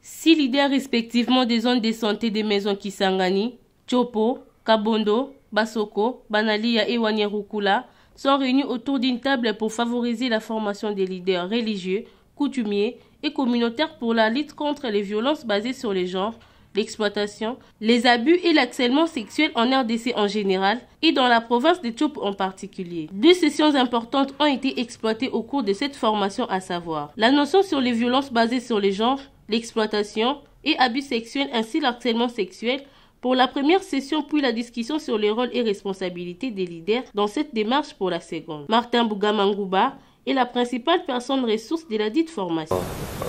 6 leaders respectivement des zones de santé des maisons Kisangani, Tchopo, Kabondo, Basoko, Banalia et Wanyerukula sont réunis autour d'une table pour favoriser la formation des leaders religieux, coutumiers et communautaires pour la lutte contre les violences basées sur les genres, l'exploitation, les abus et l'harcèlement sexuel en RDC en général et dans la province de Tchopo en particulier. 2 sessions importantes ont été exploitées au cours de cette formation, à savoir la notion sur les violences basées sur les genres, l'exploitation et abus sexuels ainsi l'harcèlement sexuel pour la première session, puis la discussion sur les rôles et responsabilités des leaders dans cette démarche pour la seconde. Martin Bougamangouba est la principale personne ressource de la dite formation.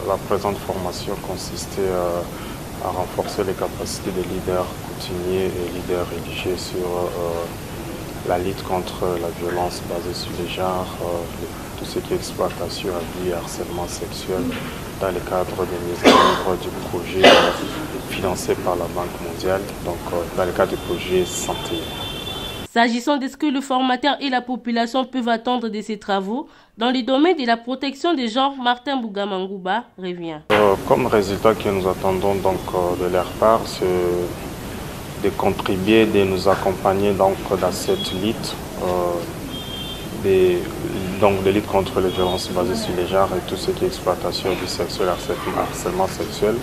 La présente formation consistait à renforcer les capacités des leaders coutumiers et leaders religieux sur la lutte contre la violence basée sur les genres, tout ce qui est exploitation, abus et harcèlement sexuel dans le cadre de mise en œuvre du projet financé par la Banque mondiale, donc dans le cadre du projet santé. S'agissant de ce que le formateur et la population peuvent attendre de ces travaux, dans le domaine de la protection des genres, Martin Bougamangouba revient. Comme résultat que nous attendons donc de leur part, c'est de contribuer, de nous accompagner donc dans cette lutte, de lutte contre les violences basées sur les genres et tout ce qui est exploitation du sexuel, harcèlement sexuel.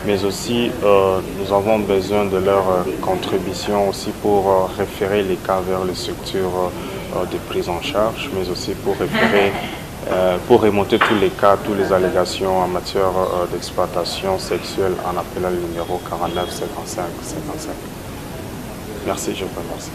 Mais aussi, nous avons besoin de leur contribution aussi pour référer les cas vers les structures de prise en charge, mais aussi pour référer, pour remonter tous les cas, toutes les allégations en matière d'exploitation sexuelle en appelant le numéro 49 55 55. Merci, je vous remercie.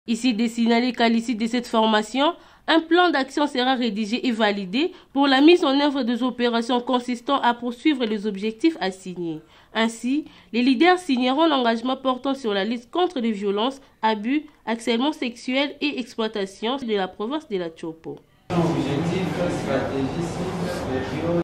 Ici, de signaler qu'à l'issue de cette formation, un plan d'action sera rédigé et validé pour la mise en œuvre des opérations consistant à poursuivre les objectifs assignés. Ainsi, les leaders signeront l'engagement portant sur la lutte contre les violences, abus, harcèlement sexuel et exploitation de la province de la Tchopo.